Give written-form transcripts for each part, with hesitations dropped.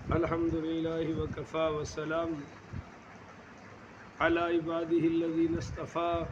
الحمد لله وكفى وسلام على عباده الذين اصطفى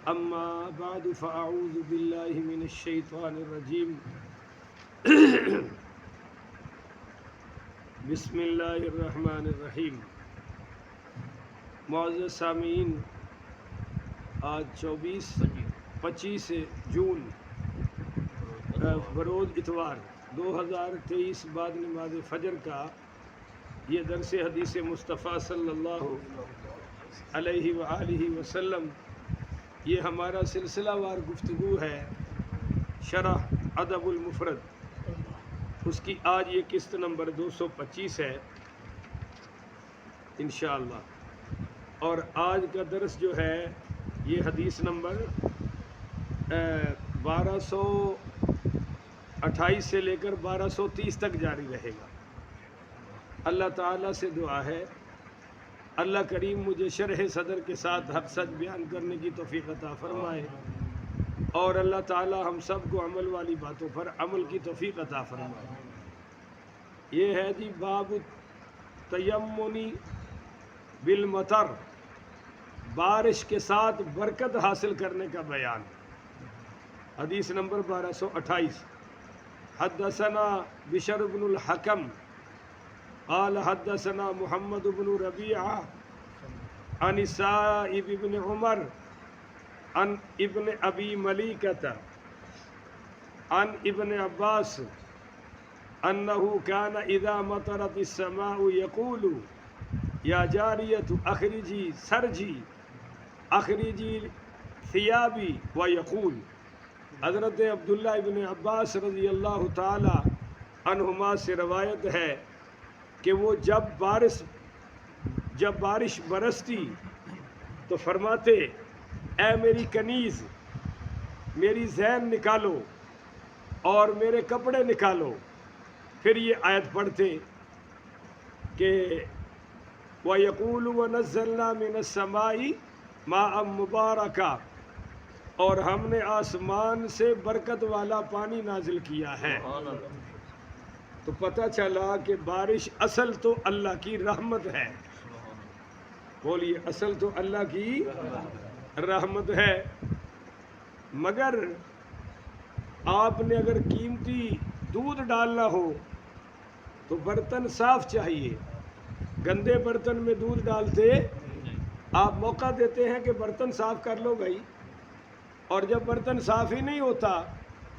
أما بعد فأعوذ بالله من الشيطان الرجيم بسم الله الرحمن الرحیم۔ معزز سامعین، آج 25 جون بروز اتوار 2023 بعد نماز فجر کا یہ درس حدیث مصطفیٰ صلی اللہ علیہ وآلہ وسلم، یہ ہمارا سلسلہ وار گفتگو ہے شرح ادب المفرد، اس کی آج یہ قسط نمبر 225 ہے انشاءاللہ۔ اور آج کا درس جو ہے یہ حدیث نمبر 1228 سے لے کر 1230 تک جاری رہے گا۔ اللہ تعالیٰ سے دعا ہے اللہ کریم مجھے شرح صدر کے ساتھ حق سچ بیان کرنے کی توفیق عطا فرمائے، اور اللہ تعالیٰ ہم سب کو عمل والی باتوں پر عمل کی توفیق عطا فرمائے۔ یہ ہے جی باب تیمنی بالمطر، بارش کے ساتھ برکت حاصل کرنے کا بیان۔ حدیث نمبر 1228۔ حدثنا بشر بن الحکم قال حدثنا محمد بن ربیعہ عن سائب بن عمر عن ابن ابی ملیکۃ عن ابن عباس انه كان اذا مطرت السماء يقول یا جاریۃ اخرجی سرجی اخرجی ثیابی ویقول۔ حضرت عبداللہ ابن عباس رضی اللہ تعالی عنہما سے روایت ہے کہ وہ جب بارش برستی تو فرماتے اے میری کنیز، میری زین نکالو اور میرے کپڑے نکالو۔ پھر یہ آیت پڑھتے کہ وَيَقُولُ وَنَزَّلْنَا مِنَ السَّمَاءِ مَاءً مُبَارَكًا، اور ہم نے آسمان سے برکت والا پانی نازل کیا ہے۔ تو پتہ چلا کہ بارش اصل تو اللہ کی رحمت ہے۔ بولیے، اصل تو اللہ کی رحمت ہے، مگر آپ نے اگر قیمتی دودھ ڈالنا ہو تو برتن صاف چاہیے۔ گندے برتن میں دودھ ڈالتے آپ موقع دیتے ہیں کہ برتن صاف کر لو بھائی، اور جب برتن صاف ہی نہیں ہوتا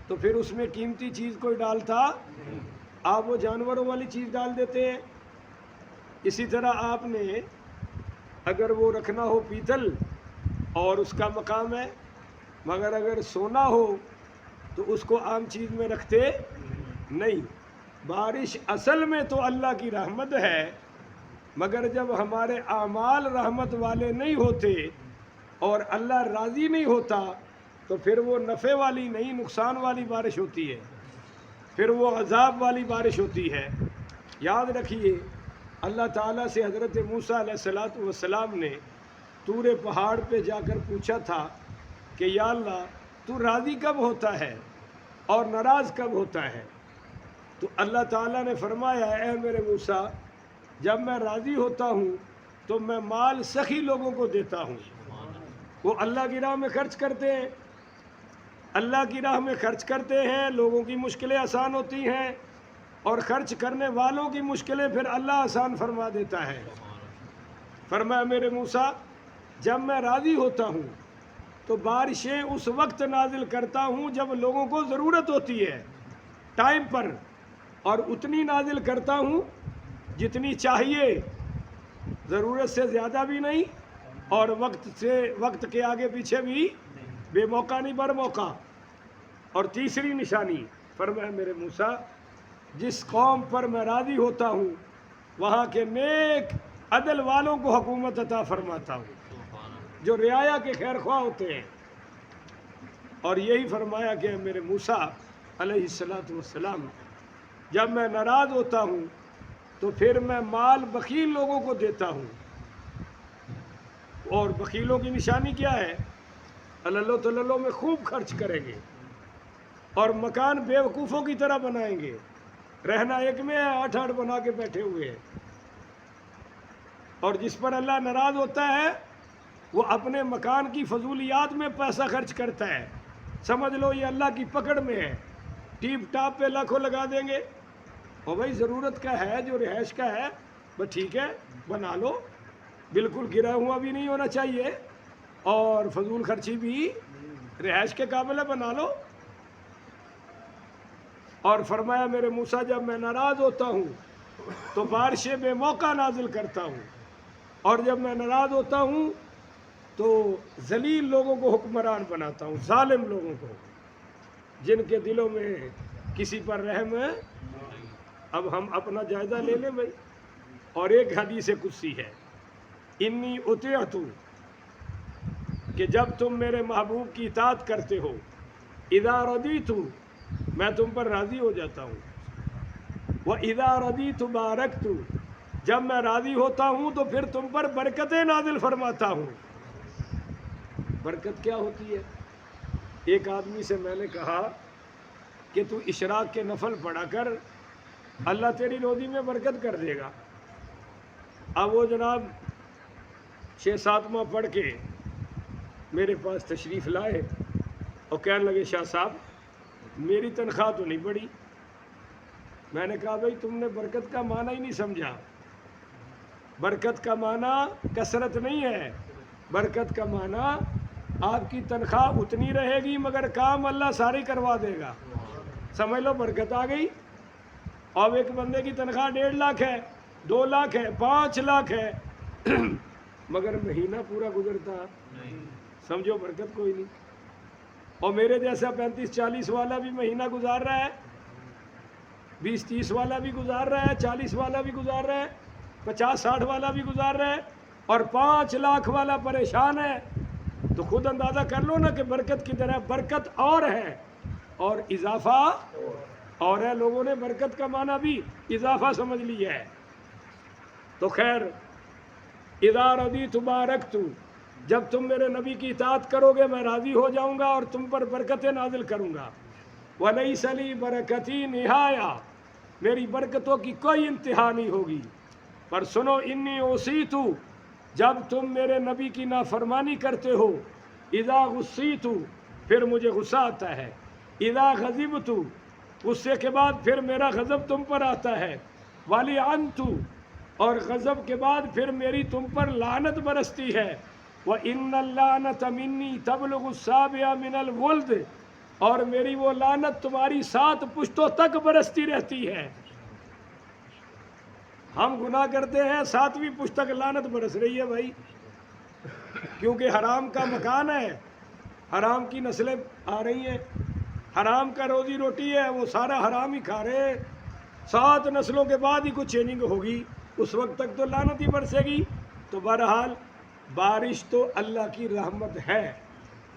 تو پھر اس میں قیمتی چیز کوئی ڈالتا، آپ وہ جانوروں والی چیز ڈال دیتے ہیں۔ اسی طرح آپ نے اگر وہ رکھنا ہو پیتل اور اس کا مقام ہے، مگر اگر سونا ہو تو اس کو عام چیز میں رکھتے نہیں۔ بارش اصل میں تو اللہ کی رحمت ہے، مگر جب ہمارے اعمال رحمت والے نہیں ہوتے اور اللہ راضی نہیں ہوتا تو پھر وہ نفع والی نہیں، نقصان والی بارش ہوتی ہے، پھر وہ عذاب والی بارش ہوتی ہے۔ یاد رکھیے، اللہ تعالیٰ سے حضرت موسیٰ علیہ السلام نے طور پہاڑ پہ جا کر پوچھا تھا کہ یا اللہ تو راضی کب ہوتا ہے اور ناراض کب ہوتا ہے؟ تو اللہ تعالیٰ نے فرمایا اے میرے موسیٰ، جب میں راضی ہوتا ہوں تو میں مال سخی لوگوں کو دیتا ہوں، وہ اللہ کی راہ میں خرچ کرتے ہیں، اللہ کی راہ میں خرچ کرتے ہیں، لوگوں کی مشکلیں آسان ہوتی ہیں، اور خرچ کرنے والوں کی مشکلیں پھر اللہ آسان فرما دیتا ہے۔ فرمایا میرے موسیٰ، جب میں راضی ہوتا ہوں تو بارشیں اس وقت نازل کرتا ہوں جب لوگوں کو ضرورت ہوتی ہے، ٹائم پر، اور اتنی نازل کرتا ہوں جتنی چاہیے، ضرورت سے زیادہ بھی نہیں اور وقت کے آگے پیچھے بھی بے موقع نہیں، بر موقع۔ اور تیسری نشانی فرمایا میرے موسیٰ، جس قوم پر میں راضی ہوتا ہوں وہاں کے نیک عدل والوں کو حکومت عطا فرماتا ہوں، جو رعایا کے خیر خواہ ہوتے ہیں۔ اور یہی فرمایا کہ میرے موسیٰ علیہ السلام، جب میں ناراض ہوتا ہوں تو پھر میں مال بخیل لوگوں کو دیتا ہوں۔ اور بخیلوں کی نشانی کیا ہے؟ اللہ تللو میں خوب خرچ کریں گے اور مکان بیوقوفوں کی طرح بنائیں گے، رہنا ایک میں ہے، 8 بنا کے بیٹھے ہوئے ہیں۔ اور جس پر اللہ ناراض ہوتا ہے وہ اپنے مکان کی فضولیات میں پیسہ خرچ کرتا ہے، سمجھ لو یہ اللہ کی پکڑ میں ہے، ٹیپ ٹاپ پہ لاکھوں لگا دیں گے، اور بھائی ضرورت کا ہے جو رہائش کا ہے بس ٹھیک ہے بنا لو، بالکل گرا ہوا بھی نہیں ہونا چاہیے اور فضول خرچی بھی رہائش کے قابل ہے، بنا لو۔ اور فرمایا میرے موسیٰ جب میں ناراض ہوتا ہوں تو بارشیں بے موقع نازل کرتا ہوں، اور جب میں ناراض ہوتا ہوں تو ذلیل لوگوں کو حکمران بناتا ہوں، ظالم لوگوں کو جن کے دلوں میں کسی پر رحم ہے۔ اب ہم اپنا جائزہ لے لیں بھائی۔ اور ایک حدیث قدسی ہے، انی اطیعت، کہ جب تم میرے محبوب کی اطاعت کرتے ہو، اذا رضیت، میں تم پر راضی ہو جاتا ہوں، وَإِذَا رَضِيتُ بَارَكْتُ، جب میں راضی ہوتا ہوں تو پھر تم پر برکتیں نازل فرماتا ہوں۔ برکت کیا ہوتی ہے؟ ایک آدمی سے میں نے کہا کہ تو اشراق کے نفل پڑھا کر، اللہ تیری روزی میں برکت کر دے گا۔ اب وہ جناب 6-7 ماہ پڑھ کے میرے پاس تشریف لائے اور کہنے لگے شاہ صاحب میری تنخواہ تو نہیں بڑھی۔ میں نے کہا بھائی تم نے برکت کا معنی ہی نہیں سمجھا۔ برکت کا معنی کثرت نہیں ہے، برکت کا معنی آپ کی تنخواہ اتنی رہے گی مگر کام اللہ سارے کروا دے گا، سمجھ لو برکت آ گئی۔ اب ایک بندے کی تنخواہ 1.5 لاکھ ہے، 2 لاکھ ہے، 5 لاکھ ہے، مگر مہینہ پورا گزرتا سمجھو برکت کوئی نہیں۔ اور میرے جیسا 35-40 والا بھی مہینہ گزار رہا ہے، 20-30 والا بھی گزار رہا ہے، 40 والا بھی گزار رہا ہے، 50-60 والا بھی گزار رہا ہے، اور 5 لاکھ والا پریشان ہے۔ تو خود اندازہ کر لو نا کہ برکت کی طرح برکت اور ہے اور اضافہ اور ہے۔ لوگوں نے برکت کا معنی بھی اضافہ سمجھ لیا ہے۔ تو خیر، اذا رضیت بارکت، جب تم میرے نبی کی اطاعت کرو گے میں راضی ہو جاؤں گا اور تم پر برکتیں نازل کروں گا۔ ولیس لی برکتی نہایا، میری برکتوں کی کوئی انتہا نہیں ہوگی۔ پر سنو، انی اوصیت، جب تم میرے نبی کی نافرمانی کرتے ہو، اذا غصیت، پھر مجھے غصہ آتا ہے، اذا غضبت، غصے کے بعد پھر میرا غضب تم پر آتا ہے، ولعنت، اور غضب کے بعد پھر میری تم پر لعنت برستی ہے، وَإِنَّ اللَّعْنَةَ مِنِّي تَبْلُغُ السَّابِعَ مِنَ الْوَلْدِ، اور میری وہ لعنت تمہاری 7 پشتوں تک برستی رہتی ہے۔ ہم گناہ کرتے ہیں 7ویں پشت تک لعنت برس رہی ہے بھائی، کیونکہ حرام کا مکان ہے، حرام کی نسلیں آ رہی ہیں، حرام کا روزی روٹی ہے، وہ سارا حرام ہی کھا رہے ہیں، 7 نسلوں کے بعد ہی کچھ چیننگ ہوگی، اس وقت تک تو لعنت ہی برسے گی۔ تو بہرحال بارش تو اللہ کی رحمت ہے،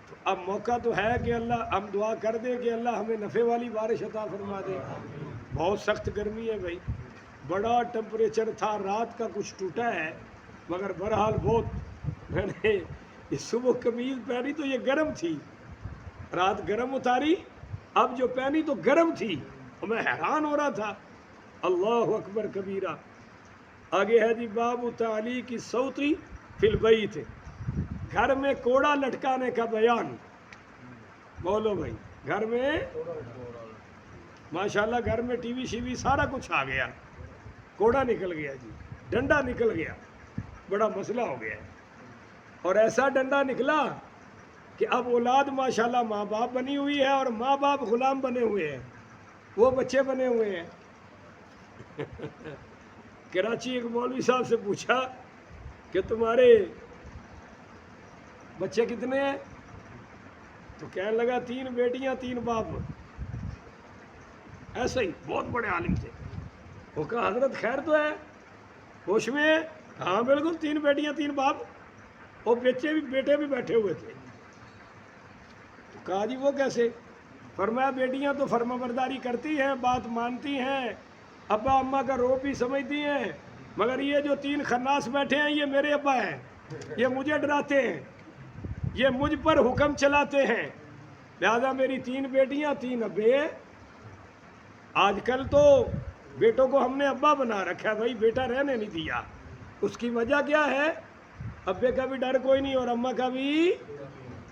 تو اب موقع تو ہے کہ اللہ، ہم دعا کر دیں کہ اللہ ہمیں نفع والی بارش عطا فرما دے۔ بہت سخت گرمی ہے بھائی، بڑا ٹمپریچر تھا، رات کا کچھ ٹوٹا ہے مگر بہرحال بہت، میں نے اس صبح قمیض پہنی تو یہ گرم تھی، رات گرم اتاری، اب جو پہنی تو گرم تھی، اور میں حیران ہو رہا تھا۔ اللہ اکبر کبیرہ۔ آگے ہے جی باب تعلیق الصوت فی البیت، گھر میں کوڑا لٹکانے کا بیان۔ بولو بھائی، گھر میں ماشاءاللہ گھر میں ٹی وی شیوی سارا کچھ آ گیا، کوڑا نکل گیا جی، ڈنڈا نکل گیا، بڑا مسئلہ ہو گیا ہے۔ اور ایسا ڈنڈا نکلا کہ اب اولاد ماشاءاللہ ماں باپ بنی ہوئی ہے اور ماں باپ غلام بنے ہوئے ہیں، وہ بچے بنے ہوئے ہیں۔ کراچی ایک مولوی صاحب سے پوچھا کہ تمہارے بچے کتنے ہیں؟ تو کہنے لگا 3 بیٹیاں 3 باپ۔ ایسا ہی بہت بڑے عالم تھے، وہ کہا حضرت خیر تو ہے، ہوش میں ہے؟ ہاں بالکل، 3 بیٹیاں 3 باپ، اور بیٹے بھی بیٹھے ہوئے تھے۔ تو کہا جی وہ کیسے؟ فرمایا بیٹیاں تو فرما برداری کرتی ہیں، بات مانتی ہیں، ابا اماں کا روپ بھی سمجھتی ہیں، مگر یہ جو 3 خناس بیٹھے ہیں یہ میرے ابا ہیں، یہ مجھے ڈراتے ہیں، یہ مجھ پر حکم چلاتے ہیں، لہذا میری 3 بیٹیاں 3 ابے۔ آج کل تو بیٹوں کو ہم نے ابا بنا رکھا ہے بھائی، بیٹا رہنے نہیں دیا۔ اس کی وجہ کیا ہے؟ ابے کا بھی ڈر کوئی نہیں اور اماں کا بھی۔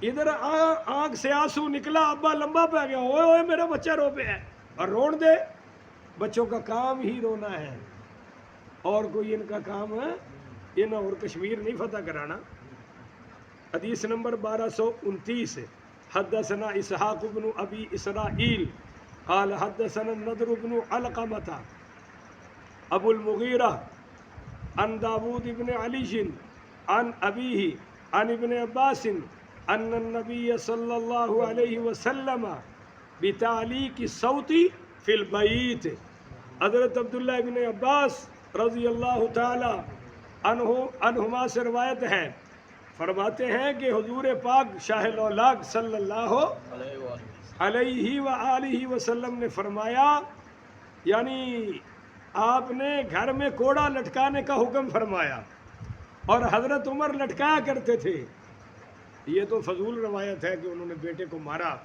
ادھر آنکھ سے آنسو نکلا، ابا لمبا پہ گیا، اوئے اوئے میرا بچہ رو پہ ہے، اور رون دے۔ بچوں کا کام ہی رونا ہے، اور کوئی ان کا کام ہے یہ اور کشمیر نہیں فتح کرانا۔ حدیث نمبر 1229، حدثنا اسحاق بن ابی اسرائیل قال حدثنا النضر بن علقمة ابو المغیرہ عن داود بن علی عن ابیہ عن ابن عباس ان النبی صلی اللہ علیہ وسلم بتعلیق الصوت فی البیت۔ حضرت عبداللہ ابن عباس رضی اللہ تعالی عنہما سے روایت ہے، فرماتے ہیں کہ حضور پاک شاہ الاولاق صلی اللہ علیہ وآلہ وسلم نے فرمایا، یعنی آپ نے گھر میں کوڑا لٹکانے کا حکم فرمایا، اور حضرت عمر لٹکایا کرتے تھے۔ یہ تو فضول روایت ہے کہ انہوں نے بیٹے کو مارا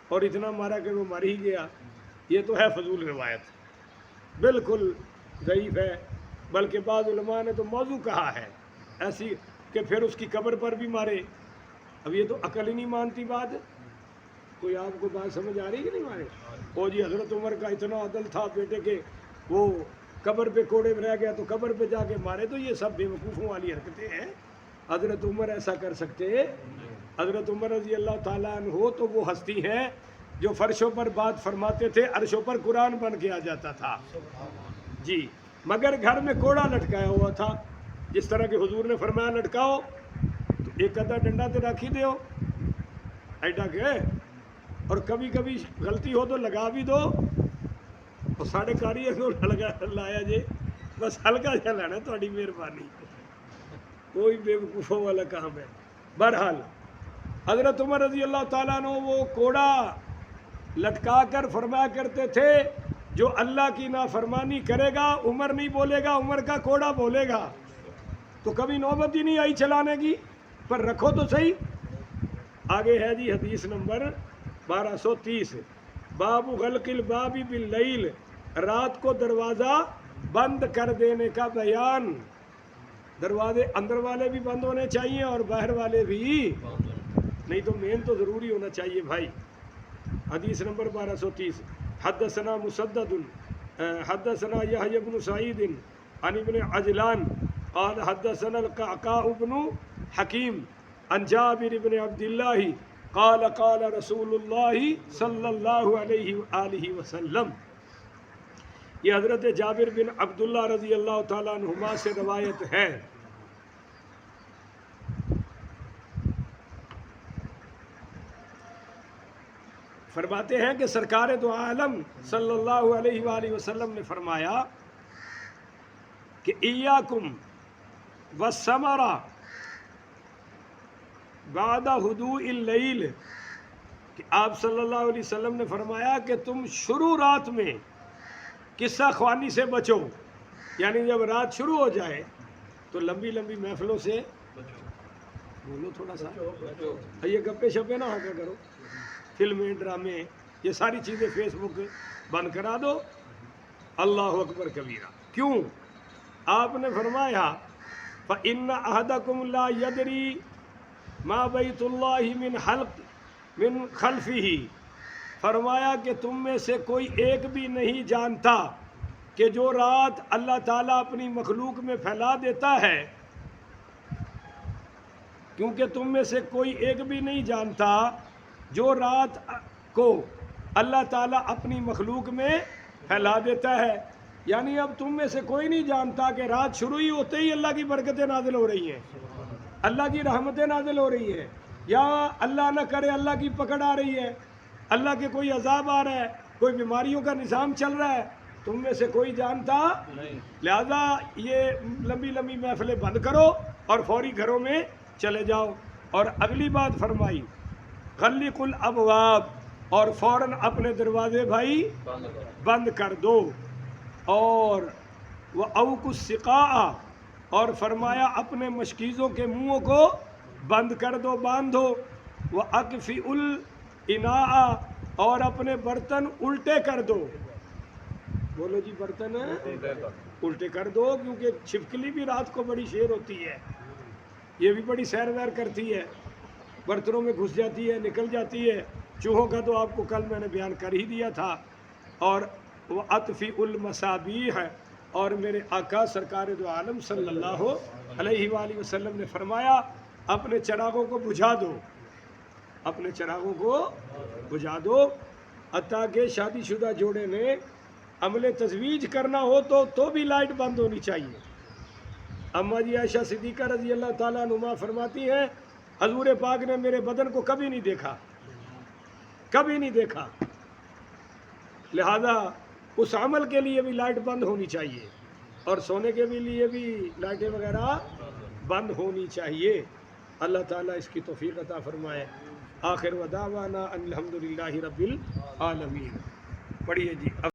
اور اتنا مارا کہ وہ مر ہی گیا، یہ تو ہے فضول روایت، بالکل ضعیف ہے۔ بلکہ بعض علماء نے تو موضوع کہا ہے ایسی کہ پھر اس کی قبر پر بھی مارے۔ اب یہ تو عقل ہی نہیں مانتی بات۔ کوئی آپ کو بات سمجھ آ رہی کہ نہیں مارے؟ او جی حضرت عمر کا اتنا عدل تھا بیٹے کے، وہ قبر پہ کوڑے میں رہ گیا تو قبر پہ جا کے مارے، تو یہ سب بے وقوفوں والی حرکتیں ہیں۔ حضرت عمر ایسا کر سکتے؟ حضرت عمر رضی اللہ تعالیٰ عنہ تو وہ ہستی ہیں جو فرشوں پر بات فرماتے تھے، عرشوں پر قرآن بن کے آ جاتا تھا جی، مگر گھر میں کوڑا لٹکایا ہوا تھا، جس طرح کہ حضور نے فرمایا لٹکاؤ تو ایک ادھا ڈنڈا تو رکھ ہی دیو ایڈا کہ، اور کبھی کبھی غلطی ہو تو لگا بھی دو، اور ساڑھے کاری کو لایا جے بس ہلکا جا لینا، تھوڑی مہربانی، کوئی بے وقوفوں والا کام ہے۔ بہرحال حضرت عمر رضی اللہ تعالیٰ عنہ وہ کوڑا لٹکا کر فرمایا کرتے تھے، جو اللہ کی نافرمانی کرے گا عمر نہیں بولے گا، عمر کا کوڑا بولے گا۔ تو کبھی نوبت ہی نہیں آئی چلانے کی، پر رکھو تو صحیح۔ آگے ہے جی حدیث نمبر 1230، باب غلق الباب باللیل، رات کو دروازہ بند کر دینے کا بیان۔ دروازے اندر والے بھی بند ہونے چاہیے اور باہر والے بھی، نہیں تو مین تو ضروری ہونا چاہیے بھائی۔ حدیث نمبر 1230، حدثنا مسدد حدثنا یحیی بن سعید عن ابن عجلان قال حدثنا القعقاع بن حکیم عن جابر بن عبداللہ قال قال رسول اللہ صلی اللہ علیہ وآلہ وسلم۔ یہ حضرت جابر بن عبداللہ رضی اللہ تعالیٰ عنہما سے روایت ہے۔ فرماتے ہیں کہ سرکار دو عالم صلی اللہ علیہ وآلہ وسلم نے فرمایا کہ ایاکم والثمر بعد ہدوء اللیل، کہ آپ صلی اللہ علیہ وسلم نے فرمایا کہ تم شروع رات میں قصہ خوانی سے بچو، یعنی جب رات شروع ہو جائے تو لمبی لمبی محفلوں سے بولو، تھوڑا سا یہ گپے شپے نہ ہو کے کرو، فلمیں ڈرامے یہ ساری چیزیں فیس بک بند کرا دو۔ اللہ اکبر کبیرہ۔ کیوں؟ آپ نے فرمایا فَإِنَّ أَحَدَكُمْ لَا يَدْرِي مَا بَيْتُ اللَّهِ مِنْ خَلْفِهِ، فرمایا کہ تم میں سے کوئی ایک بھی نہیں جانتا کہ جو رات اللہ تعالیٰ اپنی مخلوق میں پھیلا دیتا ہے، کیونکہ تم میں سے کوئی ایک بھی نہیں جانتا جو رات کو اللہ تعالیٰ اپنی مخلوق میں پھیلا دیتا ہے، یعنی اب تم میں سے کوئی نہیں جانتا کہ رات شروع ہی ہوتے ہی اللہ کی برکتیں نازل ہو رہی ہیں، اللہ کی رحمتیں نازل ہو رہی ہیں، یا اللہ نہ کرے اللہ کی پکڑ آ رہی ہے، اللہ کے کوئی عذاب آ رہا ہے، کوئی بیماریوں کا نظام چل رہا ہے، تم میں سے کوئی جانتا نہیں۔ لہذا یہ لمبی لمبی محفلیں بند کرو اور فوری گھروں میں چلے جاؤ۔ اور اگلی بات فرمائی غلق الابواب، اور فوراً اپنے دروازے بھائی بند کر دو، اور وہ اوق السقاء، اور فرمایا اپنے مشکیزوں کے منہوں کو بند کر دو، باندھو، وہ اکفی الاناء، اور اپنے برتن الٹے کر دو، بولو جی برتن الٹے کر دو، کیونکہ چھپکلی بھی رات کو بڑی شیر ہوتی ہے، یہ بھی بڑی سیر ویر کرتی ہے، برتنوں میں گھس جاتی ہے، نکل جاتی ہے۔ چوہوں کا تو آپ کو کل میں نے بیان کر ہی دیا تھا۔ اور وہ اطفئ المصابیح ہے، اور میرے آقا سرکار دو عالم صلی اللہ علیہ وآلہ وسلم نے فرمایا اپنے چراغوں کو بجھا دو، اپنے چراغوں کو بجھا دو۔ حتیٰ کہ شادی شدہ جوڑے میں عمل تزویج کرنا ہو تو بھی لائٹ بند ہونی چاہیے۔ اما جی عائشہ صدیقہ رضی اللہ تعالیٰ عنہا فرماتی ہیں حضور پاک نے میرے بدن کو کبھی نہیں دیکھا، کبھی نہیں دیکھا، لہذا اس عمل کے لیے بھی لائٹ بند ہونی چاہیے، اور سونے کے بھی لیے بھی لائٹیں وغیرہ بند ہونی چاہیے۔ اللہ تعالیٰ اس کی توفیق عطا فرمائے۔ آخر ودعوانا الحمدللہ رب العالمین۔ پڑھیے جی۔